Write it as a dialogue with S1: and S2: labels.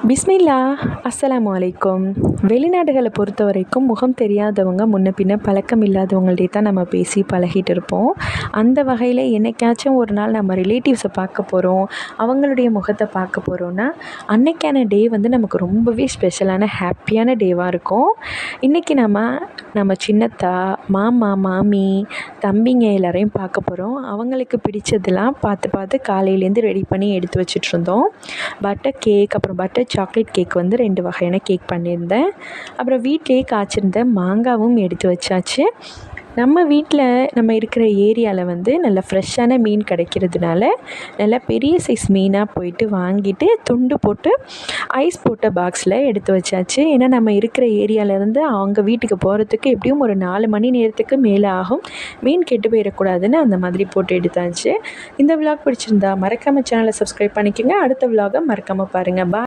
S1: பிஸ்மில்லா. அஸ்ஸலாமு அலைக்கும். வெளிநாடுகளை பொறுத்த வரைக்கும் முகம் தெரியாதவங்க முன்ன பின்ன பழக்கம் இல்லாதவங்கள்டே தான் நம்ம பேசி பழகிட்டு இருப்போம். அந்த வகையில் என்னைக்காச்சும் ஒரு நாள் நம்ம ரிலேட்டிவ்ஸை பார்க்க போகிறோம், அவங்களுடைய முகத்தை பார்க்க போகிறோன்னா அன்னைக்கான டே வந்து நமக்கு ரொம்பவே ஸ்பெஷலான ஹாப்பியான டேவாக இருக்கும். இன்றைக்கி நம்ம சின்னத்தா, மாமா, மாமி, தம்பிங்க எல்லாரையும் பார்க்க போகிறோம். அவங்களுக்கு பிடிச்சதெல்லாம் பார்த்து பார்த்து காலையிலேருந்து ரெடி பண்ணி எடுத்து வச்சிட்ருந்தோம். பட்டர் கேக், அப்புறம் பட்டர் சாக்லேட் கேக் வந்து 2 வகையான கேக் பண்ணியிருந்தேன். அப்புறம் வீட்டிலேயே காய்ச்சிருந்த மாங்காவும் எடுத்து வச்சாச்சு. நம்ம வீட்டில் நம்ம இருக்கிற ஏரியாவில் வந்து நல்ல ஃப்ரெஷ்ஷான மீன் கிடைக்கிறதுனால நல்லா பெரிய சைஸ் மீனாக போயிட்டு வாங்கிட்டு துண்டு போட்டு ஐஸ் போட்ட பாக்ஸில் எடுத்து வச்சாச்சு. ஏன்னா நம்ம இருக்கிற ஏரியாவிலேருந்து அவங்க வீட்டுக்கு போகிறதுக்கு எப்படியும் ஒரு 4 மணி நேரத்துக்கு மேலே ஆகும். மீன் கெட்டு போயிடக்கூடாதுன்னு அந்த மாதிரி போட்டு எடுத்தாச்சு. இந்த விலாக் பிடிச்சிருந்தா மறக்காமல் சேனலை சப்ஸ்கிரைப் பண்ணிக்கோங்க. அடுத்த விலாகை மறக்காமல் பாருங்கள்.